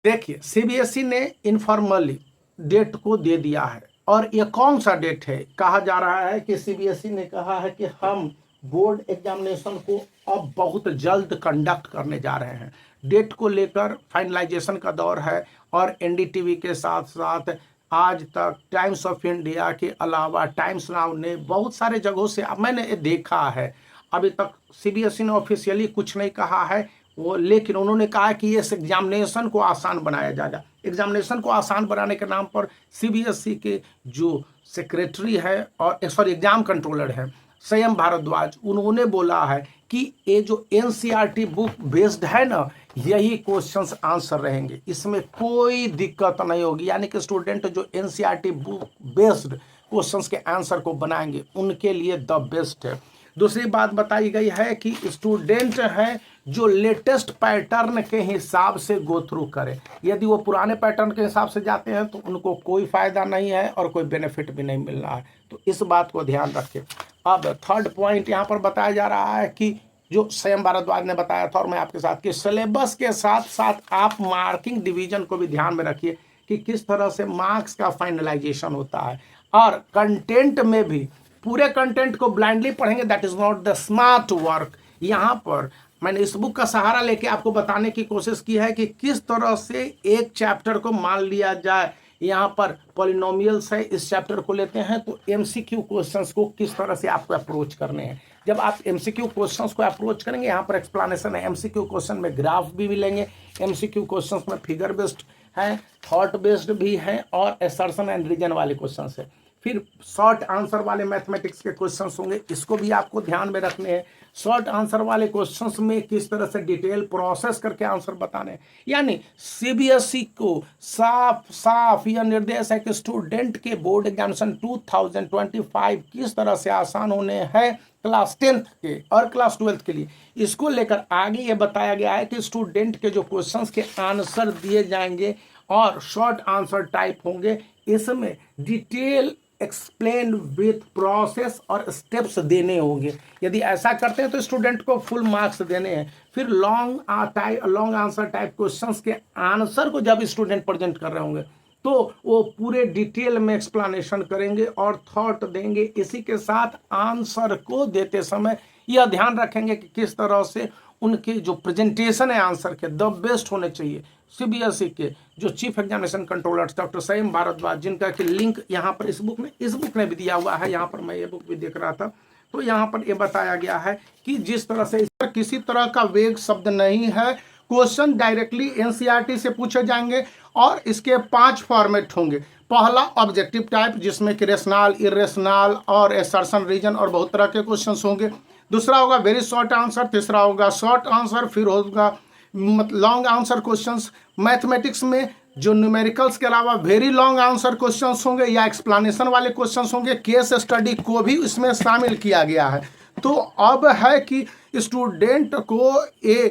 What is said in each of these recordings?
देखिए, सीबीएसई ने informally date को दे दिया है, और ये कौन सा डेट है? कहा जा रहा है कि सीबीएसई ने कहा है कि हम बोर्ड एग्जामिनेशन को अब बहुत जल्द कंडक्ट करने जा रहे हैं। डेट को लेकर फाइनलाइजेशन का दौर है, और एनडीटीवी के साथ साथ आज तक टाइम्स ऑफ इंडिया के अलावा टाइम्स नाउ ने बहुत सारे जगहों से मैंने देखा है। अभी तक सीबीएसई ने ऑफिशियली कुछ नहीं कहा है वो, लेकिन उन्होंने कहा कि इस एग्जामिनेशन को आसान बनाया जाएगा। एग्जामिनेशन को आसान बनाने के नाम पर सीबीएसई के जो सेक्रेटरी है और एग्जाम कंट्रोलर है संयम भारद्वाज, उन्होंने बोला है कि ये जो एनसीईआरटी बुक बेस्ड है ना, यही क्वेश्चंस आंसर रहेंगे, इसमें कोई दिक्कत नहीं होगी। यानी कि स्टूडेंट जो एनसीईआरटी बुक बेस्ड क्वेश्चंस के आंसर को बनाएंगे उनके लिए द बेस्ट है। दूसरी बात बताई गई है कि स्टूडेंट हैं जो लेटेस्ट पैटर्न के हिसाब से गो थ्रू करें। यदि वो पुराने पैटर्न के हिसाब से जाते हैं तो उनको कोई फ़ायदा नहीं है और कोई बेनिफिट भी नहीं मिल रहा है, तो इस बात को ध्यान रखें। अब थर्ड पॉइंट यहाँ पर बताया जा रहा है कि जो संयम भारद्वाज ने बताया था और मैं आपके साथ कि सिलेबस के साथ साथ आप मार्किंग डिवीजन को भी ध्यान में रखिए कि किस तरह से मार्क्स का फाइनलाइजेशन होता है, और कंटेंट में भी पूरे कंटेंट को ब्लाइंडली पढ़ेंगे, that is not the smart work. यहाँ पर मैंने इस बुक का सहारा लेके आपको बताने की कोशिश की है कि किस तरह से एक चैप्टर को मान लिया जाए। यहाँ पर पॉलिनोमियल्स है, इस चैप्टर को लेते हैं तो एमसीक्यू क्वेश्चंस को किस तरह से आपको अप्रोच करने हैं। जब आप एमसीक्यू क्वेश्चंस को अप्रोच करेंगे, यहाँ पर एक्सप्लेनेशन है। एमसीक्यू क्वेश्चन में ग्राफ भी मिलेंगे, एमसीक्यू क्वेश्चंस में फिगर बेस्ड है, थॉट बेस्ड भी है, और असर्शन एंड रीजन वाले क्वेश्चंस है। फिर शॉर्ट आंसर वाले मैथमेटिक्स के क्वेश्चंस होंगे, इसको भी आपको ध्यान में रखने हैं। शॉर्ट आंसर वाले क्वेश्चंस में किस तरह से डिटेल प्रोसेस करके आंसर बताने हैं। यानी सीबीएसई को साफ साफ यह निर्देश है कि स्टूडेंट के बोर्ड एग्जामिनेशन 2025 किस तरह से आसान होने हैं क्लास 10th के और क्लास 12th के लिए। इसको लेकर आगे ये बताया गया है कि स्टूडेंट के जो क्वेश्चंस के आंसर दिए जाएंगे और शॉर्ट आंसर टाइप होंगे, इसमें डिटेल एक्सप्लेन विथ प्रोसेस और स्टेप्स देने होंगे। यदि ऐसा करते हैं तो स्टूडेंट को फुल मार्क्स देने हैं। फिर लॉन्ग आंसर टाइप क्वेश्चंस के आंसर को जब स्टूडेंट प्रेजेंट कर रहे होंगे तो वो पूरे डिटेल में एक्सप्लेनेशन करेंगे और थॉट देंगे। इसी के साथ आंसर को देते समय यह ध्यान रखेंगे कि किस तरह से उनके जो प्रेजेंटेशन है आंसर के द बेस्ट होने चाहिए। सीबीएसई के जो चीफ एग्जामिनेशन कंट्रोलर डॉक्टर संयम भारद्वाज, जिनका कि लिंक यहाँ पर इस बुक में भी दिया हुआ है, यहाँ पर मैं ये बुक भी देख रहा था, तो यहाँ पर ये बताया गया है कि जिस तरह से इस पर किसी तरह का वेग शब्द नहीं है। क्वेश्चन डायरेक्टली एनसीईआरटी से पूछे जाएंगे और इसके 5 फॉर्मेट होंगे। पहला ऑब्जेक्टिव टाइप, जिसमें कि रेशनल, इरेशनल और असर्शन, रीजन और बहुत तरह के क्वेश्चंस होंगे। दूसरा होगा वेरी शॉर्ट आंसर, तीसरा होगा शॉर्ट आंसर, फिर होगा लॉन्ग आंसर क्वेश्चंस। मैथमेटिक्स में जो न्यूमेरिकल्स के अलावा वेरी लॉन्ग आंसर क्वेश्चंस होंगे या एक्सप्लेनेशन वाले क्वेश्चंस होंगे। केस स्टडी को भी इसमें शामिल किया गया है। तो अब है कि स्टूडेंट को ये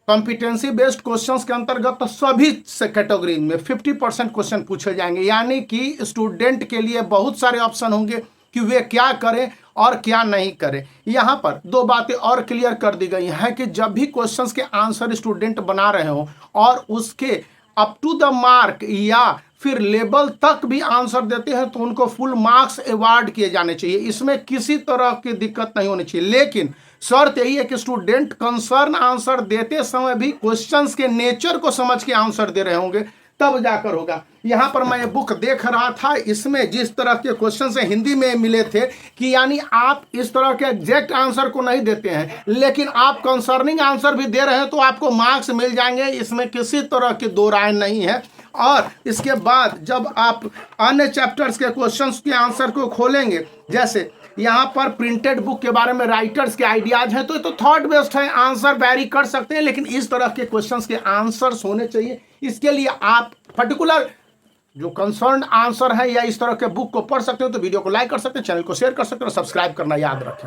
कॉम्पिटेंसी बेस्ड क्वेश्चंस के अंतर्गत सभी से कैटेगरी में 50% क्वेश्चन पूछे जाएंगे। यानी कि स्टूडेंट के लिए बहुत सारे ऑप्शन होंगे कि वे क्या करें और क्या नहीं करें। यहाँ पर 2 बातें और क्लियर कर दी गई हैं कि जब भी क्वेश्चंस के आंसर स्टूडेंट बना रहे हो और उसके अप टू द मार्क या फिर लेवल तक भी आंसर देते हैं तो उनको फुल मार्क्स अवार्ड किए जाने चाहिए। इसमें किसी तरह की दिक्कत नहीं होनी चाहिए, लेकिन शर्त यही है कि स्टूडेंट कंसर्न आंसर देते समय भी क्वेश्चंस के नेचर को समझ के आंसर दे रहे होंगे, तब जाकर होगा। यहाँ पर मैं ये बुक देख रहा था, इसमें जिस तरह के क्वेश्चन से हिंदी में मिले थे कि यानी आप इस तरह के एग्जैक्ट आंसर को नहीं देते हैं लेकिन आप कंसर्निंग आंसर भी दे रहे हैं तो आपको मार्क्स मिल जाएंगे। इसमें किसी तरह की दो राय नहीं है। और इसके बाद जब आप अन्य चैप्टर्स के क्वेश्चंस के आंसर को खोलेंगे, जैसे यहाँ पर प्रिंटेड बुक के बारे में राइटर्स के आइडियाज हैं, तो थॉट बेस्ड है, आंसर वैरी कर सकते हैं, लेकिन इस तरह के क्वेश्चंस के आंसर्स होने चाहिए। इसके लिए आप पर्टिकुलर जो कंसर्न आंसर है या इस तरह के बुक को पढ़ सकते हो, तो वीडियो को लाइक कर सकते हैं, चैनल को शेयर कर सकते हो, सब्सक्राइब करना याद रखें।